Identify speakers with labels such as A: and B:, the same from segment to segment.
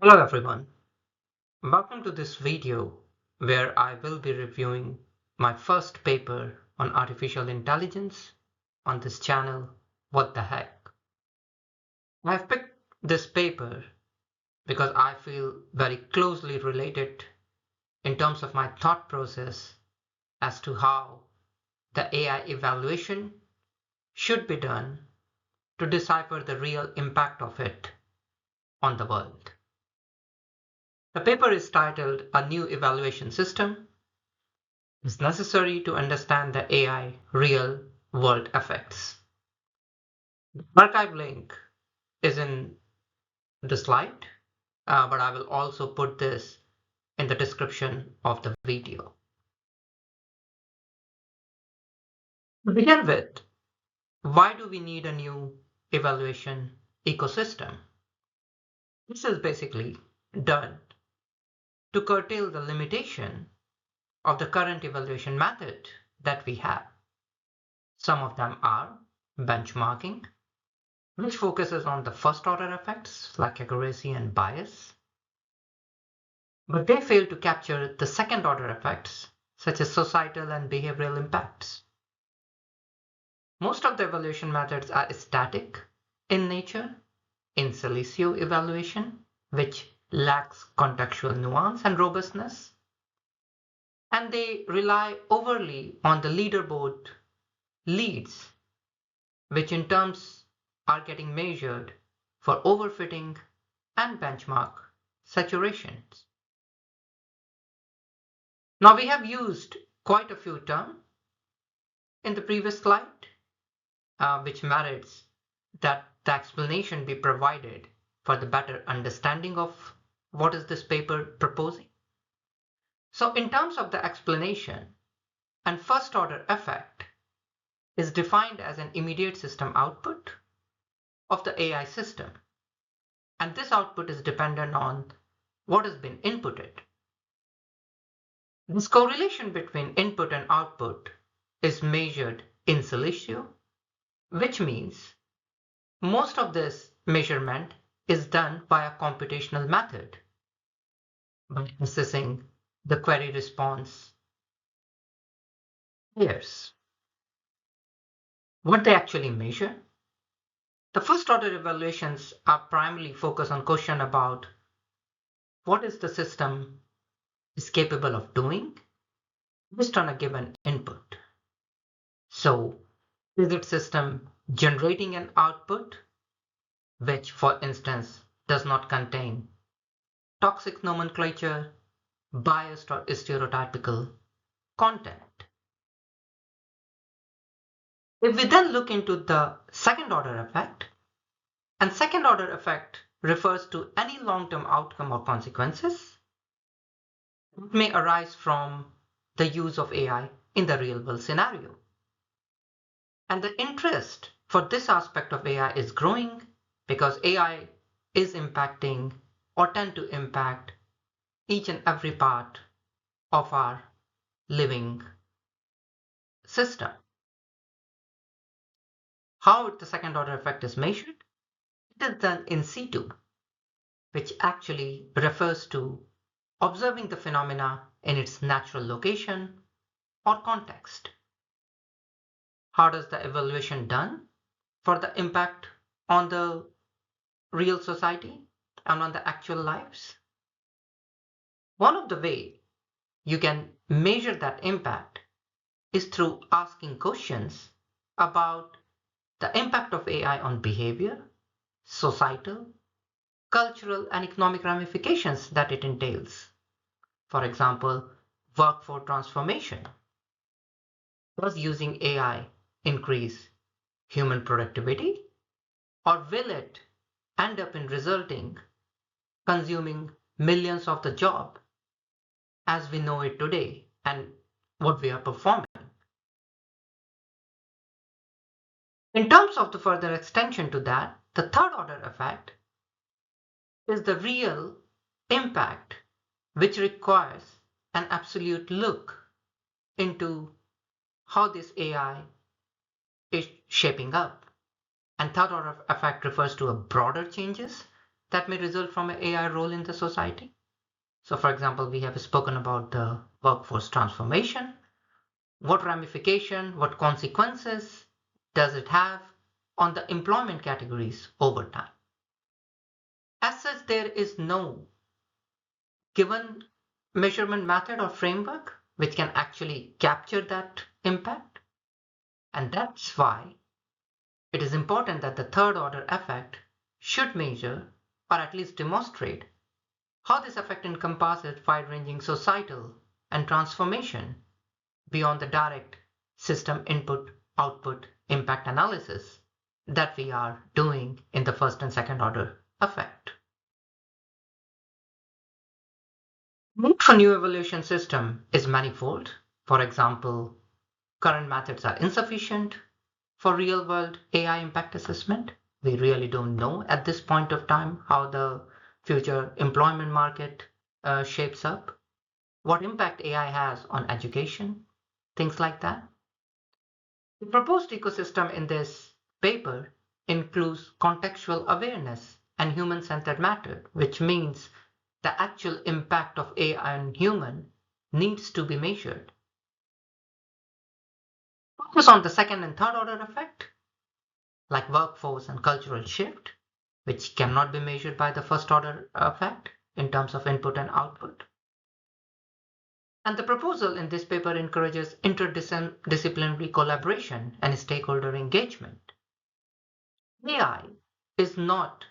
A: Hello everyone, welcome to this video where I will be reviewing my first paper on artificial intelligence on this channel, What the Heck. I've picked this paper because I feel very closely related in terms of my thought process as to how the AI evaluation should be done to decipher the real impact of it on the world. The paper is titled A New Evaluation System is necessary to understand the AI real world effects. The archive link is in the slide, but I will also put this in the description of the video. To begin with, why do we need a new evaluation ecosystem? This is basically done to curtail the limitation of the current evaluation method that we have. Some of them are benchmarking, which focuses on the first order effects like accuracy and bias, but they fail to capture the second order effects such as societal and behavioral impacts. Most of the evaluation methods are static in nature, in silicio evaluation, which lacks contextual nuance and robustness, and they rely overly on the leaderboard leads, which in terms are getting measured for overfitting and benchmark saturations. Now we have used quite a few terms in the previous slide, which merits that the explanation be provided for the better understanding of what is this paper proposing. So in terms of the explanation, an first order effect is defined as an immediate system output of the AI system. And this output is dependent on what has been inputted. This correlation between input and output is measured in silicio, which means most of this measurement is done by a computational method by assessing the query response pairs. What they actually measure? The first order evaluations are primarily focused on question about what is the system is capable of doing based on a given input. So is its system generating an output which, for instance, does not contain toxic nomenclature, biased or stereotypical content? If we then look into the second order effect, and second order effect refers to any long-term outcome or consequences that may arise from the use of AI in the real world scenario. And the interest for this aspect of AI is growing because AI is impacting or tend to impact each and every part of our living system. How the second order effect is measured? It is done in situ, which actually refers to observing the phenomena in its natural location or context. How does the evaluation done for the impact on the real society and on the actual lives? One of the way you can measure that impact is through asking questions about the impact of AI on behavior, societal, cultural, and economic ramifications that it entails. For example, workforce transformation. Does using AI increase human productivity? Or will it end up in resulting consuming millions of the job as we know it today and what we are performing? In terms of the further extension to that, the third order effect is the real impact, which requires an absolute look into how this AI is shaping up. And third order effect refers to a broader changes that may result from an AI role in the society. So, for example, we have spoken about the workforce transformation. What ramification, what consequences does it have on the employment categories over time? As such, there is no given measurement method or framework which can actually capture that impact. And that's why it is important that the third order effect should measure or at least demonstrate how this effect encompasses wide-ranging societal and transformation beyond the direct system input-output impact analysis that we are doing in the first and second order effect. Need for new evaluation system is manifold. For example, current methods are insufficient for real-world AI impact assessment. We really don't know at this point of time how the future employment market shapes up, what impact AI has on education, things like that. The proposed ecosystem in this paper includes contextual awareness and human-centered matter, which means the actual impact of AI on human needs to be measured. Focus on the second and third order effect, like workforce and cultural shift, which cannot be measured by the first order effect in terms of input and output. And the proposal in this paper encourages interdisciplinary collaboration and stakeholder engagement. AI is not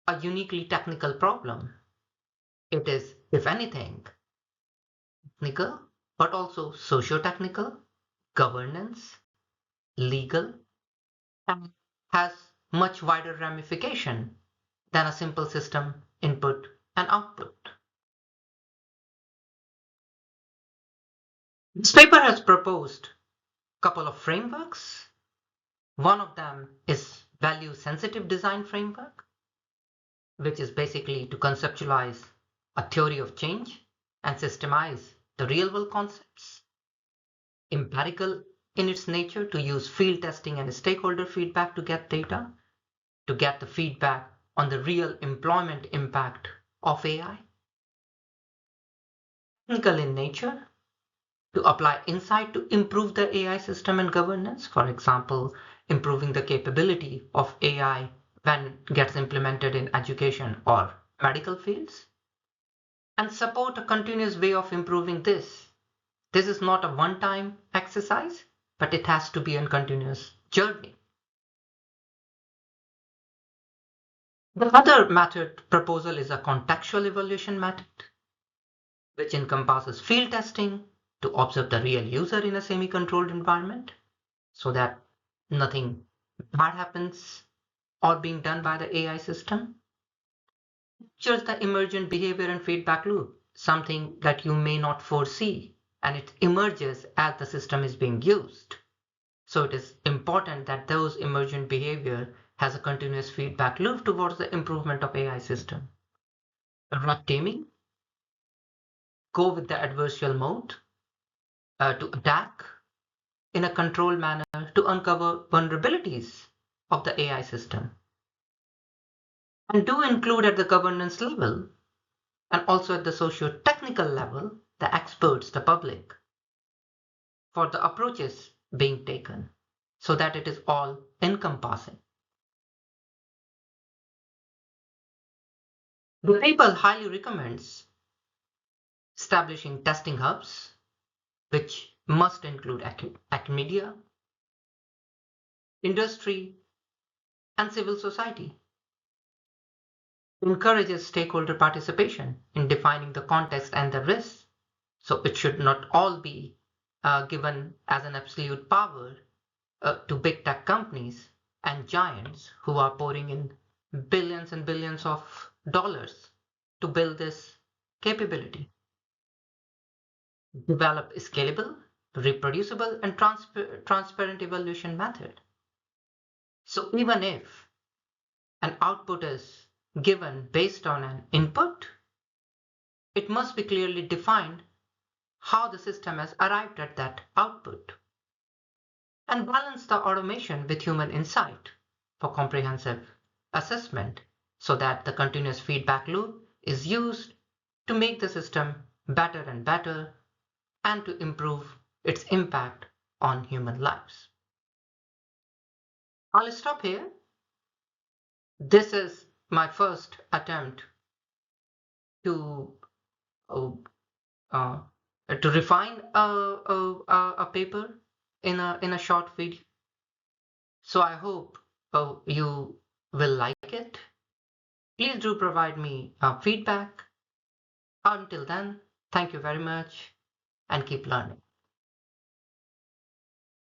A: a uniquely technical problem. It is, if anything, technical, but also socio-technical, governance, legal, and has much wider ramification than a simple system input and output. This paper has proposed a couple of frameworks. One of them is value sensitive design framework, which is basically to conceptualize a theory of change and systemize the real world concepts. Empirical in its nature, to use field testing and stakeholder feedback to get data, to get the feedback on the real employment impact of AI. Technical in nature, to apply insight to improve the AI system and governance. For example, improving the capability of AI when it gets implemented in education or medical fields. And support a continuous way of improving this. This is not a one-time exercise, but it has to be a continuous journey. The other method proposal is a contextual evaluation method, which encompasses field testing to observe the real user in a semi-controlled environment so that nothing bad happens or being done by the AI system. Just the emergent behavior and feedback loop, something that you may not foresee, and it emerges as the system is being used. So it is important that those emergent behavior has a continuous feedback loop towards the improvement of AI system. Red teaming, go with the adversarial mode to attack in a controlled manner to uncover vulnerabilities of the AI system. And do include at the governance level and also at the socio-technical level the experts, the public, for the approaches being taken so that it is all encompassing. The paper highly recommends establishing testing hubs, which must include academia, industry, and civil society. Encourages stakeholder participation in defining the context and the risks. So it should not all be given as an absolute power to big tech companies and giants who are pouring in billions and billions of dollars to build this capability. Develop a scalable, reproducible, and transparent evaluation method. So even if an output is given based on an input, it must be clearly defined how the system has arrived at that output. And balance the automation with human insight for comprehensive assessment so that the continuous feedback loop is used to make the system better and better and to improve its impact on human lives. I'll stop here. This is my first attempt to uh, uh, to refine a paper in a short video. So I hope you will like it. Please do provide me feedback. Until then, thank you very much and keep learning.